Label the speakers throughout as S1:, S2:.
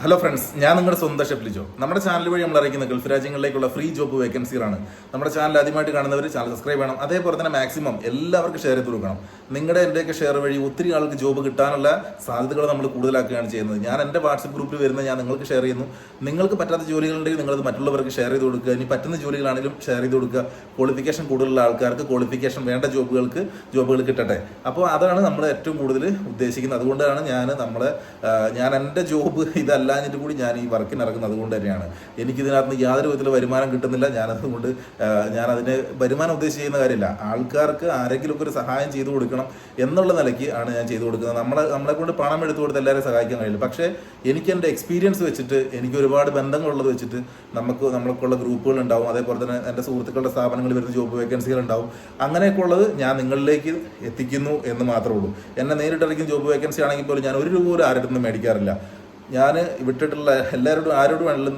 S1: Hello friends, ഞാൻ നിങ്ങളുടെ സ്വന്തം ഷെഫ് ലിജോ. നമ്മുടെ ചാനൽ വഴി നമ്മൾ അറിയിക്കുന്ന ഗൾഫ് രാജ്യങ്ങളിലേക്കുള്ള ഫ്രീ ജോബ് വേക്കൻസികളാണ്. നമ്മുടെ ചാനൽ ആദ്യമായിട്ട് കാണുന്നവർ ചാനൽ സബ്സ്ക്രൈബ് ചെയ്യണം. അതേപോലെ തന്നെ മാക്സിമം എല്ലാവർക്കും ഷെയർ ചെയ്ത് കൊടുക്കണം. നിങ്ങളുടെ എൻ്റെയൊക്കെ ഷെയർ വഴി ഒത്തിരി ആൾക്ക് ജോബ് കിട്ടാനുള്ള സാധ്യതകൾ നമ്മൾ കൂടുതലാക്കുകയാണ് ചെയ്യുന്നത്. ഞാൻ എൻ്റെ വാട്സപ്പ് ഗ്രൂപ്പിൽ വരുന്ന ഞാൻ നിങ്ങൾക്ക് ഷെയർ ചെയ്യുന്നു. നിങ്ങൾക്ക് പറ്റാത്ത ജോലികളുണ്ടെങ്കിൽ നിങ്ങളത് മറ്റുള്ളവർക്ക് ഷെയർ ചെയ്ത് കൊടുക്കുക. ഇനി പറ്റുന്ന ജോലികളാണെങ്കിലും ഷെയർ ചെയ്ത് കൊടുക്കുക. ക്വാളിഫിക്കേഷൻ കൂടുതലുള്ള ആൾക്കാർക്ക് ക്വാളിഫിക്കേഷൻ വേണ്ട ജോബുകൾ കിട്ടട്ടെ. അപ്പോൾ അതാണ് നമ്മൾ ഏറ്റവും കൂടുതൽ ഉദ്ദേശിക്കുന്നത്. അതുകൊണ്ടാണ് ഞാൻ എൻ്റെ ജോബ് ഇതല്ലാഞ്ഞിട്ട് കൂടി ഞാൻ ഈ വർക്കിന് ഇറങ്ങുന്നത്. അതുകൊണ്ട് തന്നെയാണ് എനിക്കിതിനകത്ത് യാതൊരു വിധത്തിലുള്ള വരുമാനം കിട്ടുന്നില്ല. ഞാനതിന് വരുമാനം ഉദ്ദേശിച്ച് ചെയ്യുന്ന കാര്യമില്ല. ആൾക്കാർക്ക് ആരെങ്കിലുമൊക്കെ ഒരു സഹായം ചെയ്തു കൊടുക്കണം എന്നുള്ള നിലയ്ക്ക് ആണ് ഞാൻ ചെയ്തു കൊടുക്കുന്നത്. നമ്മളെ കൊണ്ട് പണം എടുത്തു കൊടുത്ത് എല്ലാവരെയും സഹായിക്കാൻ കഴിയില്ല. പക്ഷേ എനിക്ക് എൻ്റെ എക്സ്പീരിയൻസ് വെച്ചിട്ട്, എനിക്ക് ഒരുപാട് ബന്ധങ്ങളുള്ളത് വെച്ചിട്ട് നമ്മൾക്കുള്ള ഗ്രൂപ്പുകൾ ഉണ്ടാവും. അതേപോലെ തന്നെ എൻ്റെ സുഹൃത്തുക്കളുടെ സ്ഥാപനങ്ങളിൽ വരുന്ന ജോബ് വേക്കൻസികൾ ഉണ്ടാവും. അങ്ങനെയൊക്കെ ഉള്ളത് ഞാൻ നിങ്ങളിലേക്ക് എത്തിക്കുന്നു എന്ന് മാത്രമേ ഉള്ളൂ. എന്നെ നേരിട്ടറിയിക്കുന്ന ജോബ് വേക്കൻസി ആണെങ്കിൽ പോലും ഞാൻ ഒരു രൂപ പോലും ആരുടെ അടുത്തും മേടിക്കാറില്ല. ഞാൻ വിട്ടിട്ടുള്ള ആരോടും വേണമെങ്കിലും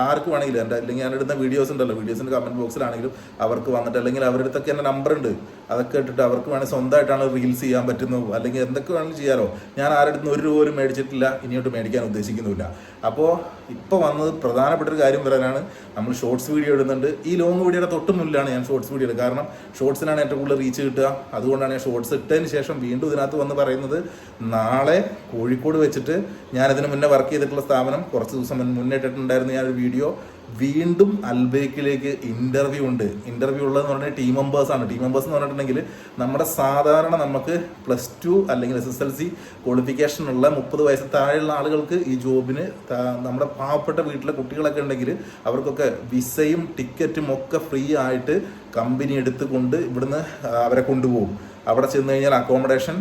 S1: ആർക്ക് വേണമെങ്കിലും അല്ലെങ്കിൽ ഞാൻ ഇടുന്ന വീഡിയോസ് ഉണ്ടല്ലോ, വീഡിയോസിൻ്റെ കമൻറ്റ് ബോക്സിലാണെങ്കിലും അവർക്ക് വന്നിട്ട്, അല്ലെങ്കിൽ അവരുടെ അടുത്തൊക്കെ എൻ്റെ നമ്പർ ഉണ്ട്, അതൊക്കെ ഇട്ടിട്ട് അവർക്ക് വേണമെങ്കിൽ സ്വന്തമായിട്ടാണ് റീൽസ് ചെയ്യാൻ പറ്റുന്നത്, അല്ലെങ്കിൽ എന്തൊക്കെ വേണമെങ്കിലും ചെയ്യാമല്ലോ. ഞാൻ ആരുടെ അടുത്ത് ഒരു രൂപ പോലും മേടിച്ചിട്ടില്ല, ഇനിയോട്ട് മേടിക്കാൻ ഉദ്ദേശിക്കുന്നില്ല. അപ്പോൾ ഇപ്പോൾ വന്നത് പ്രധാനപ്പെട്ട ഒരു കാര്യം പറയാനാണ്. നമ്മൾ ഷോർട്സ് വീഡിയോ ഇടുന്നുണ്ട്. ഈ ലോങ് വീഡിയോയുടെ തൊട്ട് മുന്നിലാണ് ഞാൻ ഷോർട്സ് വീഡിയോ ഇടുക. കാരണം ഷോർട്സിനാണ് ഏറ്റവും കൂടുതൽ റീച്ച് കിട്ടുക. അതുകൊണ്ടാണ് ഞാൻ ഷോർട്സ് ഇട്ടതിന് ശേഷം വീണ്ടും ഇതിനകത്ത് വന്ന് പറയുന്നത്, നാളെ കോഴിക്കോട് വെച്ചിട്ട് ഞാനിതിന് മുന്നേ വർക്ക് ചെയ്തിട്ടുള്ള സ്ഥാപനം കുറച്ച് ദിവസം മുന്നേ ഇട്ടിട്ടുണ്ടായിരുന്നു ഞാനൊരു വീഡിയോ. വീണ്ടും അൽബേക്കിലേക്ക് ഇൻ്റർവ്യൂ ഉണ്ട്. ഇൻ്റർവ്യൂ ഉള്ളതെന്ന് പറഞ്ഞാൽ ടീം മെമ്പേഴ്സാണ്. ടീം മെമ്പേഴ്സ് എന്ന് പറഞ്ഞിട്ടുണ്ടെങ്കിൽ നമ്മുടെ സാധാരണ നമുക്ക് +2 അല്ലെങ്കിൽ SSLC ക്വാളിഫിക്കേഷനുള്ള 30 വയസ്സ് താഴെയുള്ള ആളുകൾക്ക് ഈ ജോബിന്, നമ്മുടെ പാവപ്പെട്ട വീട്ടിലെ കുട്ടികളൊക്കെ ഉണ്ടെങ്കിൽ അവർക്കൊക്കെ വിസയും ടിക്കറ്റും ഒക്കെ ഫ്രീ ആയിട്ട് കമ്പനി എടുത്തുകൊണ്ട് ഇവിടുന്ന് അവരെ കൊണ്ടുപോകും. അവിടെ ചെന്ന് കഴിഞ്ഞാൽ അക്കോമഡേഷൻ,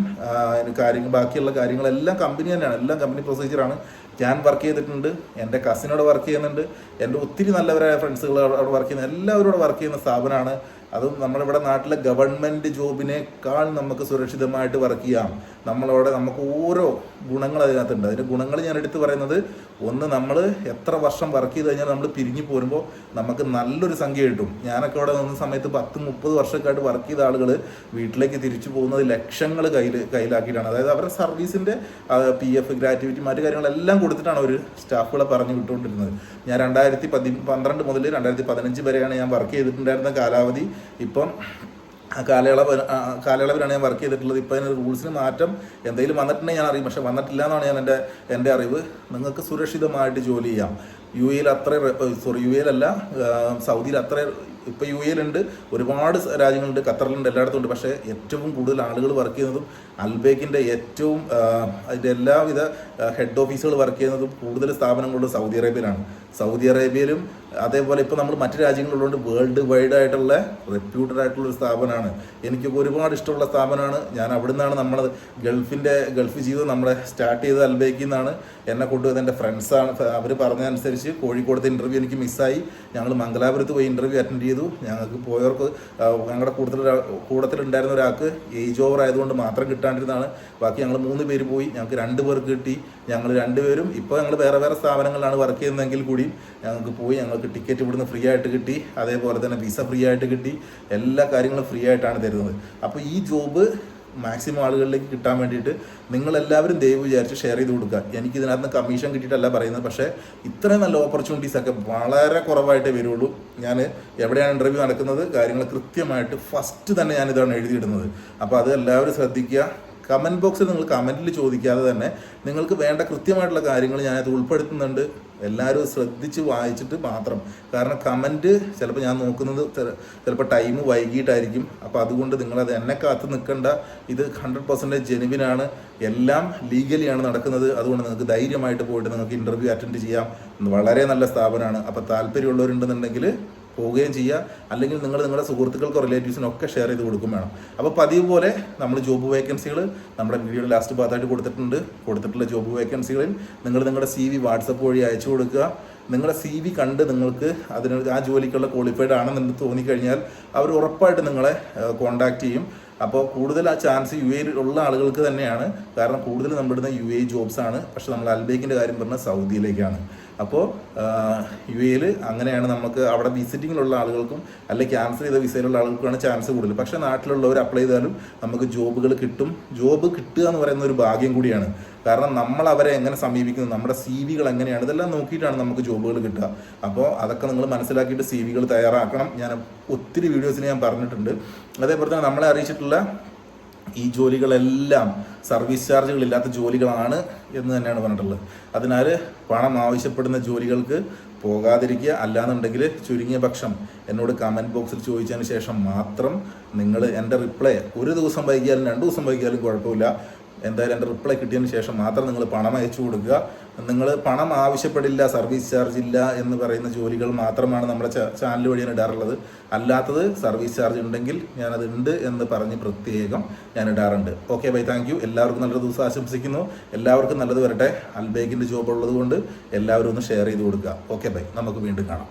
S1: ബാക്കിയുള്ള കാര്യങ്ങളെല്ലാം കമ്പനി തന്നെയാണ്. എല്ലാം കമ്പനി പ്രൊസീജിയറാണ്. ഞാൻ വർക്ക് ചെയ്തിട്ടുണ്ട്, എൻ്റെ കസിനോട് വർക്ക് ചെയ്യുന്നുണ്ട്, എൻ്റെ ഒത്തിരി നല്ലവരായ ഫ്രണ്ട്സുകൾ അവിടെ വർക്ക് ചെയ്യുന്ന എല്ലാവരോടും വർക്ക് ചെയ്യുന്ന സ്ഥാപനമാണ്. അതും നമ്മളിവിടെ നാട്ടിലെ ഗവൺമെൻറ് ജോബിനേക്കാൾ നമുക്ക് സുരക്ഷിതമായിട്ട് വർക്ക് ചെയ്യാം. നമുക്ക് ഓരോ ഗുണങ്ങൾ അതിനകത്തുണ്ട്. അതിൻ്റെ ഗുണങ്ങൾ ഞാൻ എടുത്ത് പറയുന്നത്, ഒന്ന്, നമ്മൾ എത്ര വർഷം വർക്ക് ചെയ്ത് കഴിഞ്ഞാൽ നമ്മൾ പിരിഞ്ഞു പോരുമ്പോൾ നമുക്ക് നല്ലൊരു സംഖ്യ കിട്ടും. ഞാനൊക്കെ അവിടെ നിന്ന സമയത്ത് 10-30 വർഷമൊക്കെയായിട്ട് വർക്ക് ചെയ്ത ആളുകൾ വീട്ടിലേക്ക് തിരിച്ചു പോകുന്നത് ലക്ഷങ്ങൾ കയ്യിലാക്കിയിട്ടാണ്. അതായത് അവരുടെ സർവീസിൻ്റെ PF, ഗ്രാറ്റുവിറ്റി, മറ്റു കാര്യങ്ങളെല്ലാം കൊടുത്തിട്ടാണ് ഒരു സ്റ്റാഫുകളെ പറഞ്ഞു വിട്ടുകൊണ്ടിരുന്നത്. ഞാൻ 2012 മുതൽ 2015 വരെയാണ് ഞാൻ വർക്ക് ചെയ്തിട്ടുണ്ടായിരുന്ന കാലാവധി. ഇപ്പം കാലയളവിലാണ് ഞാൻ വർക്ക് ചെയ്തിട്ടുള്ളത്. ഇപ്പോൾ അതിന് റൂൾസിന് മാറ്റം എന്തെങ്കിലും വന്നിട്ടുണ്ടെങ്കിൽ ഞാൻ അറിയും. പക്ഷേ വന്നിട്ടില്ല എന്നാണ് എൻ്റെ അറിവ്. നിങ്ങൾക്ക് സുരക്ഷിതമായിട്ട് ജോലി ചെയ്യാം. UAE-ലല്ല, സൗദിയിൽ അത്ര, ഇപ്പോൾ UAE-ലുണ്ട്, ഒരുപാട് രാജ്യങ്ങളുണ്ട്, ഖത്തറിലുണ്ട്, എല്ലായിടത്തും ഉണ്ട്. പക്ഷേ ഏറ്റവും കൂടുതൽ ആളുകൾ വർക്ക് ചെയ്യുന്നതും അൽബേക്കിൻ്റെ ഏറ്റവും അതിൻ്റെ എല്ലാവിധ ഹെഡ് ഓഫീസുകൾ വർക്ക് ചെയ്യുന്നതും കൂടുതൽ സ്ഥാപനങ്ങളുണ്ട് സൗദി അറേബ്യയിലാണ്. സൗദി അറേബ്യയിലും അതേപോലെ ഇപ്പോൾ നമ്മൾ മറ്റു രാജ്യങ്ങളിലുണ്ട്. വേൾഡ് വൈഡ് ആയിട്ടുള്ള റെപ്യൂട്ടഡ് ആയിട്ടുള്ളൊരു സ്ഥാപനമാണ്. എനിക്കൊക്കെ ഒരുപാട് ഇഷ്ടമുള്ള സ്ഥാപനമാണ്. ഞാൻ അവിടെ നിന്നാണ് ഗൾഫ് ജീവിതം നമ്മളെ സ്റ്റാർട്ട് ചെയ്തത്. അൽബേക്കിൽ നിന്നാണ് എന്നെ കൊണ്ടുപോയത് എൻ്റെ ഫ്രണ്ട്സാണ്. അവർ പറഞ്ഞതനുസരിച്ച് കോഴിക്കോടത്തെ ഇൻ്റർവ്യൂ എനിക്ക് മിസ്സായി. ഞങ്ങൾ മംഗലാപുരത്ത് പോയി ഇൻ്റർവ്യൂ അറ്റൻഡ് ചെയ്തു. ഞങ്ങൾക്ക് പോയവർക്ക്, ഞങ്ങളുടെ കൂട്ടത്തിലുണ്ടായിരുന്ന ഒരാൾക്ക് ഏജ് ഓവർ ആയതുകൊണ്ട് മാത്രം കിട്ടാണ്ടിരുന്നതാണ്. ബാക്കി ഞങ്ങൾ 3 പേര് പോയി. ഞങ്ങൾക്ക് 2 പേർക്ക് കിട്ടി. ഞങ്ങൾ 2 പേരും ഇപ്പോൾ ഞങ്ങൾ വേറെ വേറെ സ്ഥാപനങ്ങളിലാണ് വർക്ക് ചെയ്യുന്നതെങ്കിൽ കൂടി ഞങ്ങൾക്ക് പോയി, ഞങ്ങൾക്ക് ടിക്കറ്റ് ഇവിടുന്ന് ഫ്രീ ആയിട്ട് കിട്ടി. അതേപോലെ തന്നെ വിസ ഫ്രീ ആയിട്ട് കിട്ടി. എല്ലാ കാര്യങ്ങളും ഫ്രീ ആയിട്ടാണ് തരുന്നത്. അപ്പോൾ ഈ ജോബ് മാക്സിമം ആളുകളിലേക്ക് കിട്ടാൻ വേണ്ടിയിട്ട് നിങ്ങളെല്ലാവരും ദയവ് വിചാരിച്ച് ഷെയർ ചെയ്ത് കൊടുക്കുക. എനിക്കിതിനകത്ത് കമ്മീഷൻ കിട്ടിയിട്ടല്ല പറയുന്നത്. പക്ഷേ ഇത്രയും നല്ല ഓപ്പർച്യൂണിറ്റീസൊക്കെ വളരെ കുറവായിട്ടേ വരുള്ളൂ. ഞാൻ എവിടെയാണ് ഇൻ്റർവ്യൂ നടക്കുന്നത്, കാര്യങ്ങൾ കൃത്യമായിട്ട് ഫസ്റ്റ് തന്നെ ഞാനിതാണ് എഴുതിയിടുന്നത്. അപ്പോൾ അത് എല്ലാവരും ശ്രദ്ധിക്കുക. കമൻറ്റ് ബോക്സിൽ നിങ്ങൾ കമൻറ്റിൽ ചോദിക്കാതെ തന്നെ നിങ്ങൾക്ക് വേണ്ട കൃത്യമായിട്ടുള്ള കാര്യങ്ങൾ ഞാനത് ഉൾപ്പെടുത്തുന്നുണ്ട്. എല്ലാവരും ശ്രദ്ധിച്ച് വായിച്ചിട്ട് മാത്രം. കാരണം കമൻറ്റ് ചിലപ്പോൾ ഞാൻ നോക്കുന്നത് ചിലപ്പോൾ ടൈം വൈകിട്ടായിരിക്കും. അപ്പോൾ അതുകൊണ്ട് നിങ്ങളത് എന്നെ കാത്ത് നിൽക്കേണ്ട. ഇത് 100% ജെനുവിനാണ്, എല്ലാം ലീഗലിയാണ് നടക്കുന്നത്. അതുകൊണ്ട് നിങ്ങൾക്ക് ധൈര്യമായിട്ട് പോയിട്ട് നിങ്ങൾക്ക് ഇൻ്റർവ്യൂ അറ്റൻഡ് ചെയ്യാം. വളരെ നല്ല സ്ഥാപനമാണ്. അപ്പോൾ താല്പര്യമുള്ളവരുണ്ടെന്നുണ്ടെങ്കിൽ പോവുകയും ചെയ്യുക. അല്ലെങ്കിൽ നിങ്ങളുടെ സുഹൃത്തുക്കൾക്കോ റിലേറ്റീവ്സിനൊക്കെ ഷെയർ ചെയ്ത് കൊടുക്കും വേണം. അപ്പോൾ പതിവ് പോലെ നമ്മൾ ജോബ് വേക്കൻസികൾ നമ്മുടെ വീഡിയോയുടെ ലാസ്റ്റ് ഭാഗത്തായിട്ട് കൊടുത്തിട്ടുള്ള ജോബ് വേക്കൻസികളിൽ നിങ്ങളുടെ CV വാട്സപ്പ് വഴി അയച്ചു കൊടുക്കുക. നിങ്ങളുടെ CV കണ്ട് നിങ്ങൾക്ക് ആ ജോലിക്കുള്ള ക്വാളിഫൈഡ് ആണെന്ന് തോന്നിക്കഴിഞ്ഞാൽ അവർ ഉറപ്പായിട്ട് നിങ്ങളെ കോൺടാക്റ്റ് ചെയ്യും. അപ്പോൾ കൂടുതൽ ആ ചാൻസ് UAE ഉള്ള ആളുകൾക്ക് തന്നെയാണ്. കാരണം കൂടുതൽ നമ്മളിടുന്ന UAE ജോബ്സ് ആണ്. പക്ഷെ നമ്മൾ അൽബേക്കിൻ്റെ കാര്യം പറഞ്ഞാൽ സൗദിയിലേക്കാണ്. അപ്പോൾ UAE അങ്ങനെയാണ് നമുക്ക് അവിടെ വിസിറ്റിങ്ങിലുള്ള ആളുകൾക്കും അല്ലെങ്കിൽ ക്യാൻസൽ ചെയ്ത വിസയിലുള്ള ആളുകൾക്കാണ് ചാൻസ് കൂടുതൽ. പക്ഷേ നാട്ടിലുള്ളവർ അപ്ലൈ ചെയ്താലും നമുക്ക് ജോബുകൾ കിട്ടും. ജോബ് കിട്ടുക എന്ന് പറയുന്ന ഒരു ഭാഗ്യം കൂടിയാണ്. കാരണം നമ്മൾ അവരെ എങ്ങനെ സമീപിക്കുന്നു, നമ്മുടെ CV കൾ എങ്ങനെയാണ്, ഇതെല്ലാം നോക്കിയിട്ടാണ് നമുക്ക് ജോബുകൾ കിട്ടുക. അപ്പോൾ അതൊക്കെ നിങ്ങൾ മനസ്സിലാക്കിയിട്ട് CV കൾ തയ്യാറാക്കണം. ഞാൻ ഒത്തിരി വീഡിയോസിൽ ഞാൻ പറഞ്ഞിട്ടുണ്ട്. അതേപോലെ തന്നെ നമ്മളെ അറിയിച്ചിട്ടുള്ള ഈ ജോലികളെല്ലാം സർവീസ് ചാർജുകളില്ലാത്ത ജോലികളാണ് എന്ന് തന്നെയാണ് പറഞ്ഞിട്ടുള്ളത്. അതിനാൽ പണം ആവശ്യപ്പെടുന്ന ജോലികൾക്ക് പോകാതിരിക്കുക. അല്ലാന്നുണ്ടെങ്കിൽ ചുരുങ്ങിയ പക്ഷം എന്നോട് കമൻറ്റ് ബോക്സിൽ ചോദിച്ചതിന് ശേഷം മാത്രം നിങ്ങൾ എൻ്റെ റിപ്ലൈ ഒരു ദിവസം വൈകിയാലും 2 ദിവസം വൈകിയാലും കുഴപ്പമില്ല, എന്തായാലും എൻ്റെ റിപ്ലൈ കിട്ടിയതിന് ശേഷം മാത്രം നിങ്ങൾ പണം അയച്ചു കൊടുക്കുക. നിങ്ങൾ പണം ആവശ്യപ്പെടില്ല, സർവീസ് ചാർജ് ഇല്ല എന്ന് പറയുന്ന ജോലികൾ മാത്രമാണ് നമ്മുടെ ചാനൽ വഴി ഞാൻ ഇടാറുള്ളത്. അല്ലാത്തത് സർവീസ് ചാർജ് ഉണ്ടെങ്കിൽ ഞാനത് ഉണ്ട് എന്ന് പറഞ്ഞ് പ്രത്യേകം ഞാൻ ഇടാറുണ്ട്. Okay bye, thank you. എല്ലാവർക്കും നല്ലൊരു ദിവസം ആശംസിക്കുന്നു. എല്ലാവർക്കും നല്ലത് വരട്ടെ. അൽബേക്കിൻ്റെ ജോബ് ഉള്ളത് കൊണ്ട് എല്ലാവരും ഒന്ന് ഷെയർ ചെയ്ത് കൊടുക്കുക. ഓക്കെ ബൈ, നമുക്ക് വീണ്ടും കാണാം.